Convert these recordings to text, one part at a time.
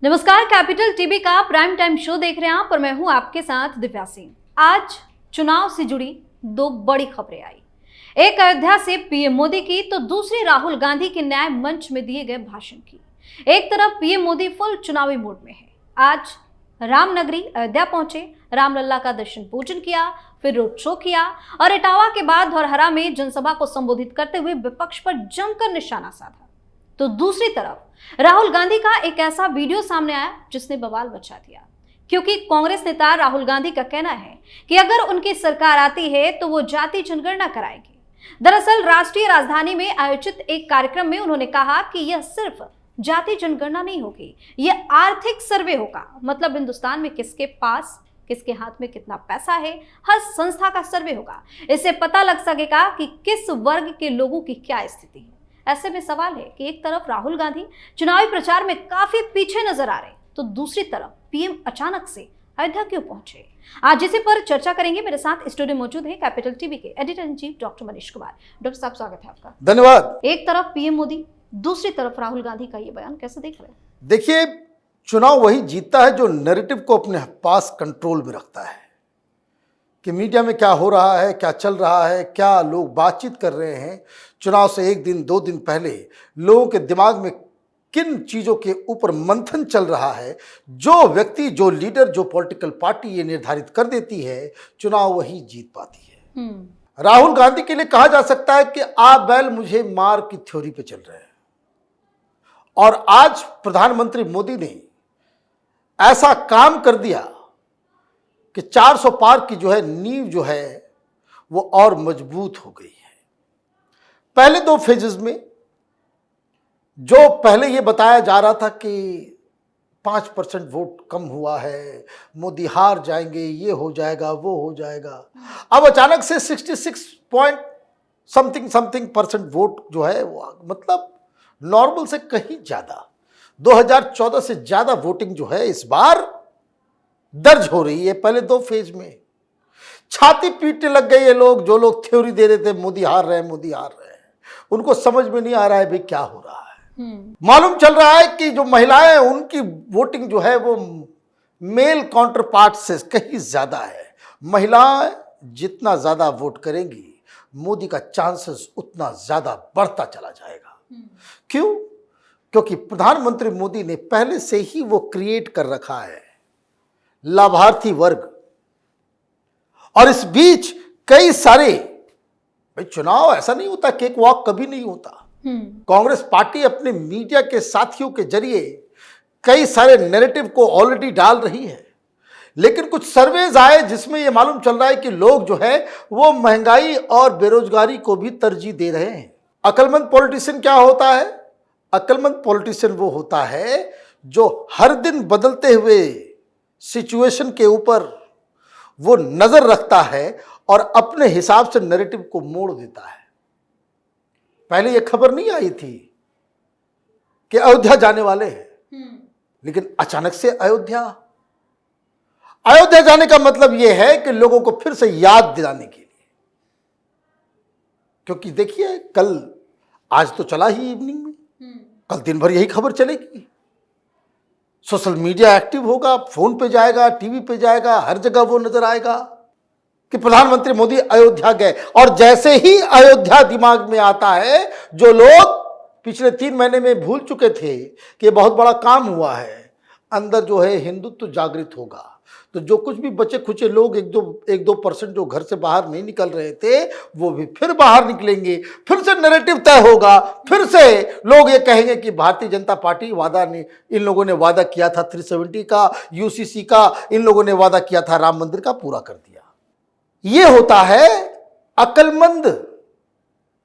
नमस्कार, capital TV का prime time show देख रहे हैं आप और मैं हूं आपके साथ दिव्या सिंह। आज चुनाव से जुड़ी दो बड़ी खबरें आई। एक अयोध्या से पीएम मोदी की तो दूसरी राहुल गांधी के न्याय मंच में दिए गए भाषण की। एक तरफ पीएम मोदी फुल चुनावी मूड में है। आज रामनगरी अयोध्या पहुंचे, रामलला का दर्शन पूजन किया, फिर रोड शो किया और इटावा के बाद धौरहरा में जनसभा को संबोधित करते हुए विपक्ष पर जमकर निशाना साधा। तो दूसरी तरफ राहुल गांधी का एक ऐसा वीडियो सामने आया जिसने बवाल मचा दिया, क्योंकि कांग्रेस नेता राहुल गांधी का कहना है कि अगर उनकी सरकार आती है तो वो जाति जनगणना कराएगी। दरअसल राष्ट्रीय राजधानी में आयोजित एक कार्यक्रम में उन्होंने कहा कि यह सिर्फ जाति जनगणना नहीं होगी, यह आर्थिक सर्वे होगा। मतलब हिंदुस्तान में किसके पास किसके हाथ में कितना पैसा है, हर संस्था का सर्वे होगा। इससे पता लग सकेगा कि किस वर्ग के लोगों की क्या स्थिति है। ऐसे में सवाल है कि एक तरफ राहुल गांधी चुनावी प्रचार में काफी पीछे नजर आ रहे, तो दूसरी तरफ पीएम अचानक से अयोध्या क्यों पहुंचे। आज इसी पर चर्चा करेंगे। मेरे साथ स्टूडियो मौजूद है कैपिटल टीवी के editor in chief doctor Manish Kumar. Doctor साहब, स्वागत है आपका। धन्यवाद। एक तरफ पीएम मोदी, दूसरी तरफ राहुल गांधी का ये बयान कैसे देख रहे हैं? देखिए, चुनाव वही जीतता है जो नैरेटिव को अपने पास कंट्रोल में रखता है कि मीडिया में क्या हो रहा है, क्या चल रहा है, क्या लोग बातचीत कर रहे हैं। चुनाव से एक दिन दो दिन पहले लोगों के दिमाग में किन चीज़ों के ऊपर मंथन चल रहा है, जो व्यक्ति, जो लीडर, जो पॉलिटिकल पार्टी ये निर्धारित कर देती है, चुनाव वही जीत पाती है। राहुल गांधी के लिए कहा जा सकता है कि आ बैल मुझे मार की थ्योरी पे चल रहे हैं। और आज प्रधानमंत्री मोदी ने ऐसा काम कर दिया कि 400 पार की जो है नींव जो है वो और मजबूत हो गई है। पहले दो फेजेस में जो पहले ये बताया जा रहा था कि 5% वोट कम हुआ है, मोदी हार जाएंगे, ये हो जाएगा, वो हो जाएगा, अब अचानक से 66 पॉइंट समथिंग परसेंट वोट जो है वो मतलब नॉर्मल से कहीं ज्यादा, 2014 से ज्यादा वोटिंग जो है इस बार दर्ज हो रही है। पहले दो फेज में छाती पीटने लग गए ये लोग, जो लोग थ्योरी दे रहे थे मोदी हार रहे हैं, मोदी हार रहे हैं। उनको समझ में नहीं आ रहा है भाई क्या हो रहा है। मालूम चल रहा है कि जो महिलाएं हैं उनकी वोटिंग जो है वो मेल काउंटर पार्ट से कहीं ज्यादा है। महिलाएं जितना ज्यादा वोट करेंगी, मोदी का चांसेस उतना ज्यादा बढ़ता चला जाएगा। क्यों? क्योंकि प्रधानमंत्री मोदी ने पहले से ही वो क्रिएट कर रखा है लाभार्थी वर्ग। और इस बीच कई सारे, भाई चुनाव ऐसा नहीं होता, केक वॉक कभी नहीं होता। कांग्रेस पार्टी अपने मीडिया के साथियों के जरिए कई सारे नैरेटिव को ऑलरेडी डाल रही है, लेकिन कुछ सर्वेज आए जिसमें यह मालूम चल रहा है कि लोग जो है वो महंगाई और बेरोजगारी को भी तरजीह दे रहे हैं। अक्लमंद पॉलिटिशियन क्या होता है? अक्लमंद पॉलिटिशियन वो होता है जो हर दिन बदलते हुए सिचुएशन के ऊपर वो नजर रखता है और अपने हिसाब से नैरेटिव को मोड़ देता है। पहले ये खबर नहीं आई थी कि अयोध्या जाने वाले हैं, लेकिन अचानक से अयोध्या जाने का मतलब यह है कि लोगों को फिर से याद दिलाने के लिए, क्योंकि देखिए कल, आज तो चला ही इवनिंग में, कल दिन भर यही खबर चलेगी। सोशल मीडिया एक्टिव होगा, फोन पे जाएगा, टीवी पे जाएगा, हर जगह वो नजर आएगा कि प्रधानमंत्री मोदी अयोध्या गए। और जैसे ही अयोध्या दिमाग में आता है, जो लोग पिछले 3 महीने में भूल चुके थे कि बहुत बड़ा काम हुआ है, अंदर जो है हिंदुत्व जागृत होगा। तो जो कुछ भी बचे खुचे लोग, एक दो परसेंट जो घर से बाहर नहीं निकल रहे थे, वो भी फिर बाहर निकलेंगे, फिर से नैरेटिव तय होगा, फिर से लोग ये कहेंगे कि भारतीय जनता पार्टी इन लोगों ने वादा किया था 370 का, यूसीसी का, इन लोगों ने वादा किया था राम मंदिर का, पूरा कर दिया। ये होता है अक्लमंद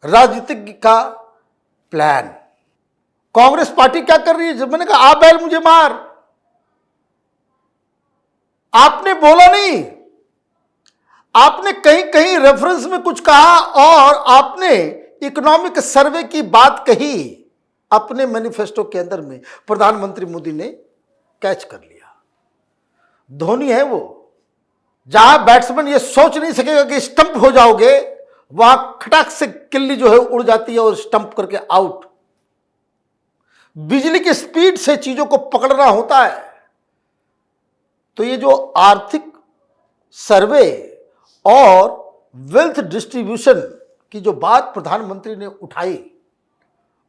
राजनीतिज्ञ का प्लान। कांग्रेस पार्टी क्या कर रही है? जब मैंने कहा आ बैल मुझे मार, आपने बोला नहीं, आपने कहीं कहीं रेफरेंस में कुछ कहा और आपने इकोनॉमिक सर्वे की बात कही अपने मैनिफेस्टो के अंदर में। प्रधानमंत्री मोदी ने कैच कर लिया। धोनी है वो, जहां बैट्समैन ये सोच नहीं सकेगा कि स्टंप हो जाओगे, वहां खटाक से किल्ली जो है उड़ जाती है और स्टंप करके आउट। बिजली की स्पीड से चीजों को पकड़ना होता है। तो ये जो आर्थिक सर्वे और वेल्थ डिस्ट्रीब्यूशन की जो बात प्रधानमंत्री ने उठाई,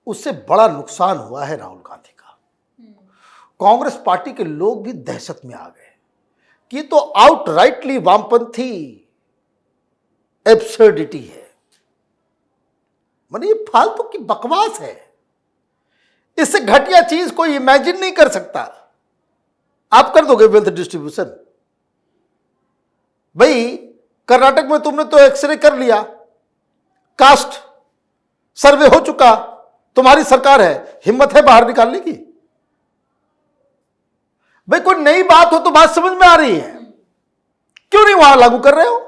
उससे बड़ा नुकसान हुआ है राहुल गांधी का। कांग्रेस पार्टी के लोग भी दहशत में आ गए कि तो आउटराइटली वामपंथी एब्सर्डिटी है, माने ये फालतू की बकवास है। इससे घटिया चीज कोई इमेजिन नहीं कर सकता। आप कर दोगे वेल्थ डिस्ट्रीब्यूशन? भाई कर्नाटक में तुमने तो एक्सरे कर लिया, कास्ट सर्वे हो चुका, तुम्हारी सरकार है, हिम्मत है बाहर निकालने की? भाई कोई नई बात हो तो बात समझ में आ रही है, क्यों नहीं वहां लागू कर रहे हो?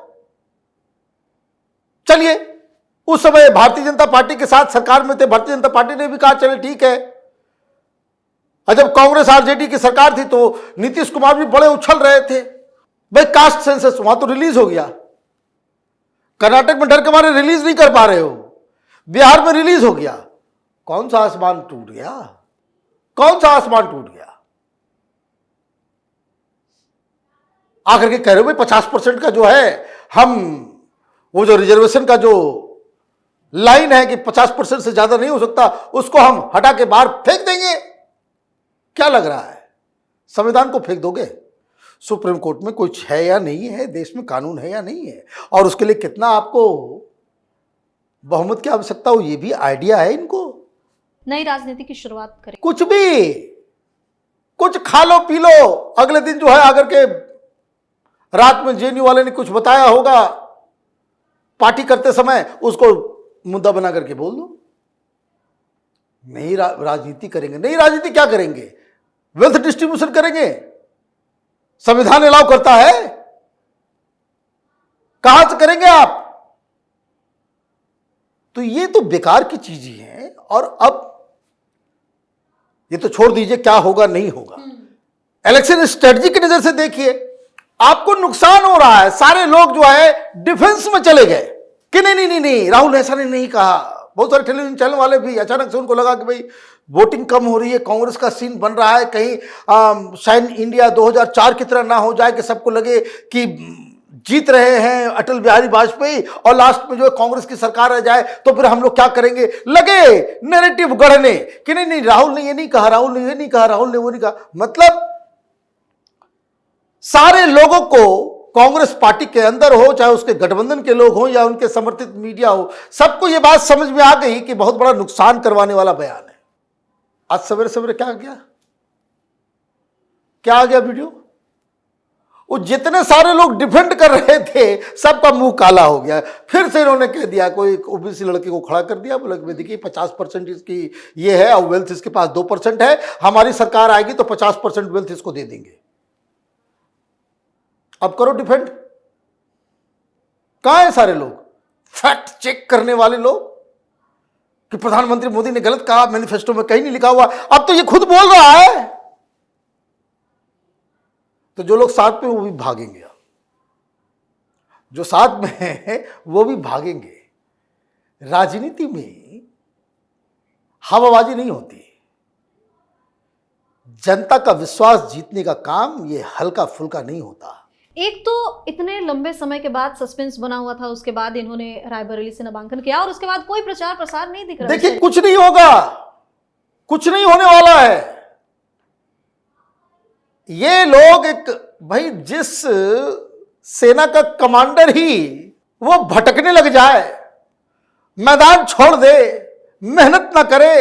चलिए, उस समय भारतीय जनता पार्टी के साथ सरकार में थे, भारतीय जनता पार्टी ने भी कहा चले ठीक है। और जब कांग्रेस आरजेडी की सरकार थी तो नीतीश कुमार भी बड़े उछल रहे थे, भाई कास्ट सेंसस वहां तो रिलीज हो गया, कर्नाटक में डर के मारे रिलीज नहीं कर पा रहे हो, बिहार में रिलीज हो गया। कौन सा आसमान टूट गया? कौन सा आसमान टूट गया? आकर के कह रहे हो भाई 50% का जो है, हम वो जो रिजर्वेशन का जो लाइन है कि 50% से ज्यादा नहीं हो सकता, उसको हम हटा के बाहर फेंक देंगे। क्या लग रहा है संविधान को फेंक दोगे? सुप्रीम कोर्ट में कुछ है या नहीं है, देश में कानून है या नहीं है, और उसके लिए कितना आपको बहुमत की आवश्यकता हो, ये भी आइडिया है इनको? नई राजनीति की शुरुआत करें। कुछ भी, कुछ खा लो पी लो, अगले दिन जो है आकर के रात में जेएनयू वाले ने कुछ बताया होगा पार्टी करते समय, उसको मुद्दा बना करके बोल दो। नई राजनीति करेंगे। नई राजनीति क्या करेंगे? वेल्थ डिस्ट्रीब्यूशन करेंगे? संविधान अलाउ करता है? कहां से करेंगे आप? तो ये तो बेकार की चीज ही है। और अब ये तो छोड़ दीजिए क्या होगा नहीं होगा, इलेक्शन स्ट्रेटजी की नजर से देखिए, आपको नुकसान हो रहा है। सारे लोग जो है डिफेंस में चले गए कि नहीं नहीं नहीं नहीं, राहुल ऐसा ने नहीं कहा। बहुत सारे टेलीविजन चैनल वाले भी अचानक से उनको लगा कि भाई वोटिंग कम हो रही है, कांग्रेस का सीन बन रहा है, कहीं शाइन इंडिया 2004 की तरह ना हो जाए कि सबको लगे कि जीत रहे हैं अटल बिहारी वाजपेयी और लास्ट में जो है कांग्रेस की सरकार रह जाए तो फिर हम लोग क्या करेंगे। लगे नैरेटिव गढ़ने कि नहीं नहीं राहुल ने ये नहीं कहा, राहुल ने ये नहीं कहा, राहुल ने वो नहीं कहा। मतलब सारे लोगों को, कांग्रेस पार्टी के अंदर हो चाहे उसके गठबंधन के लोग हो या उनके समर्थित मीडिया हो, सबको यह बात समझ में आ गई कि बहुत बड़ा नुकसान करवाने वाला बयान है। आज सवेरे सवेरे क्या गया, क्या आ गया वीडियो? वो जितने सारे लोग डिफेंड कर रहे थे सबका मुंह काला हो गया। फिर से इन्होंने कह दिया, कोई ओबीसी लड़के को खड़ा कर दिया, बोला कि देखिए 50% इसकी ये है और वेल्थ इसके पास 2% है, हमारी सरकार आएगी तो 50% वेल्थ इसको दे देंगे। अब करो डिफेंड। कहां है सारे लोग फैक्ट चेक करने वाले लोग कि प्रधानमंत्री मोदी ने गलत कहा, मैनिफेस्टो में कहीं नहीं लिखा हुआ, अब तो ये खुद बोल रहा है। तो जो लोग साथ में वो भी भागेंगे, अब जो साथ में है वो भी भागेंगे। राजनीति में हवाबाजी नहीं होती, जनता का विश्वास जीतने का काम ये हल्का फुल्का नहीं होता। एक तो इतने लंबे समय के बाद सस्पेंस बना हुआ था, उसके बाद इन्होंने रायबरेली से नामांकन किया और उसके बाद कोई प्रचार प्रसार नहीं दिख रहा। देखिए कुछ नहीं होगा, कुछ नहीं होने वाला है। ये लोग एक भाई जिस सेना का कमांडर ही वो भटकने लग जाए, मैदान छोड़ दे, मेहनत ना करे,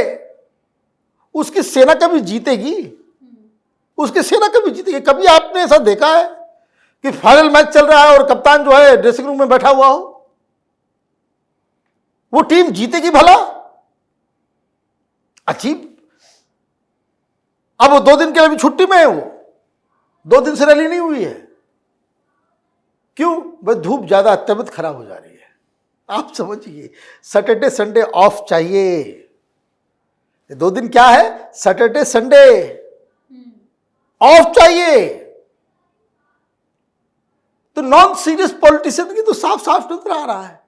उसकी सेना कभी जीतेगी? उसकी सेना कभी जीतेगी? कभी आपने ऐसा देखा है कि फाइनल मैच चल रहा है और कप्तान जो है ड्रेसिंग रूम में बैठा हुआ हो? वो टीम जीतेगी भला? अजीब। अब वो 2 दिन के लिए भी छुट्टी में है, वो 2 दिन से रैली नहीं हुई है। क्यों? भाई धूप ज्यादा, तबीयत खराब हो जा रही है। आप समझिए, सैटरडे संडे ऑफ चाहिए। 2 दिन क्या है, सैटरडे संडे ऑफ चाहिए। तो नॉन सीरियस पॉलिटिशियन की तो साफ साफ नजर आ रहा है।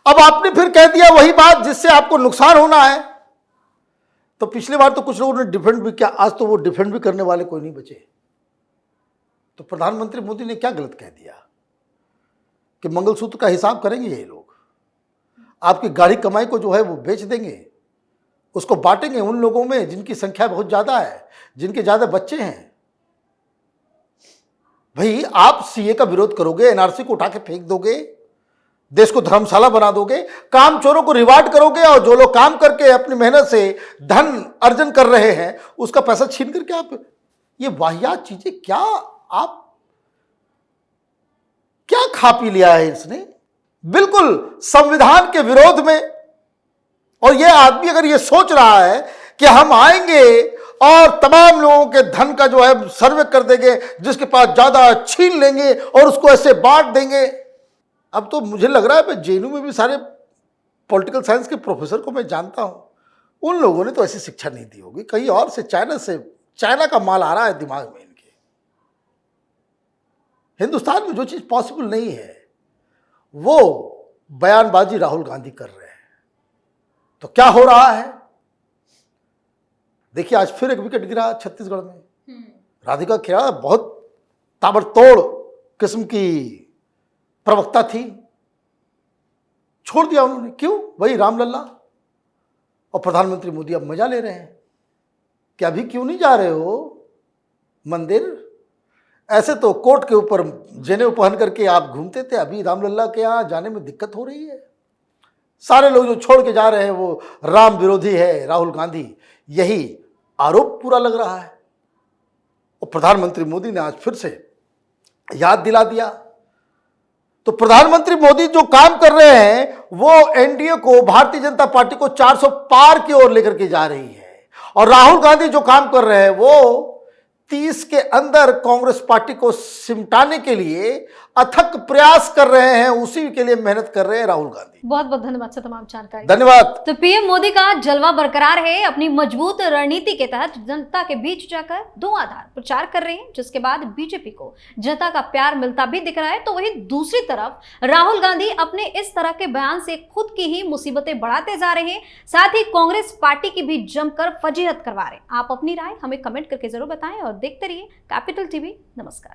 अब आपने फिर कह दिया वही बात जिससे आपको नुकसान होना है तो पिछली बार तो कुछ लोगों ने डिफेंड भी किया, आज तो वो डिफेंड भी करने वाले कोई नहीं बचे। तो प्रधानमंत्री मोदी ने क्या गलत कह दिया कि मंगलसूत्र का हिसाब करेंगे ये लोग, आपकी गाढ़ी कमाई को जो है वो बेच देंगे, उसको बांटेंगे उन लोगों में जिनकी संख्या बहुत ज्यादा है, जिनके ज्यादा बच्चे हैं। भाई आप सीए का विरोध करोगे, एनआरसी को उठा के फेंक दोगे, देश को धर्मशाला बना दोगे, काम चोरों को रिवार्ड करोगे, और जो लोग काम करके अपनी मेहनत से धन अर्जन कर रहे हैं उसका पैसा छीन करके आप, ये वाहियात चीजें क्या आप क्या खा पी लिया है इसने, बिल्कुल संविधान के विरोध में। और ये आदमी अगर ये सोच रहा है कि हम आएंगे और तमाम लोगों के धन का जो है सर्वे कर देंगे, जिसके पास ज्यादा छीन लेंगे और उसको ऐसे बांट देंगे। अब तो मुझे लग रहा है मैं जेएनयू में भी सारे पॉलिटिकल साइंस के प्रोफेसर को मैं जानता हूं, उन लोगों ने तो ऐसी शिक्षा नहीं दी होगी, कहीं और से चाइना का माल आ रहा है दिमाग में इनके। हिंदुस्तान में जो चीज पॉसिबल नहीं है वो बयानबाजी राहुल गांधी कर रहे हैं। तो क्या हो रहा है देखिए, आज फिर एक विकेट गिरा छत्तीसगढ़ में। राधिका खेड़ा बहुत ताबड़तोड़ किस्म की प्रवक्ता थी, छोड़ दिया उन्होंने। क्यों? वही रामलला। और प्रधानमंत्री मोदी अब मजा ले रहे हैं कि अभी क्यों नहीं जा रहे हो मंदिर? ऐसे तो कोर्ट के ऊपर जनेऊ पहन करके आप घूमते थे, अभी रामलला के यहाँ जाने में दिक्कत हो रही है। सारे लोग जो छोड़ के जा रहे हैं वो राम विरोधी है राहुल गांधी, यही आरोप पूरा लग रहा है। और प्रधानमंत्री मोदी ने आज फिर से याद दिला दिया। तो प्रधानमंत्री मोदी जो काम कर रहे हैं वो एनडीए को, भारतीय जनता पार्टी को 400 पार की ओर लेकर के जा रही है। और राहुल गांधी जो काम कर रहे हैं वो 30 के अंदर कांग्रेस पार्टी को सिमटाने के लिए अथक प्रयास कर रहे हैं, उसी के लिए मेहनत कर रहे हैं राहुल गांधी। बहुत बहुत धन्यवाद सर तमाम जानकारी। धन्यवाद। तो पीएम मोदी का जलवा बरकरार है। अपनी मजबूत रणनीति के तहत जनता के बीच जाकर धुआंधार प्रचार कर रहे हैं, जिसके बाद बीजेपी को जनता का प्यार मिलता भी दिख रहा है। तो वहीं दूसरी तरफ राहुल गांधी अपने इस तरह के बयान से खुद की ही मुसीबतें बढ़ाते जा रहे हैं, साथ ही कांग्रेस पार्टी की भी जमकर फजीहत करवा रहे हैं। आप अपनी राय हमें कमेंट करके जरूर बताएं और देखते रहिए कैपिटल टीवी। नमस्कार।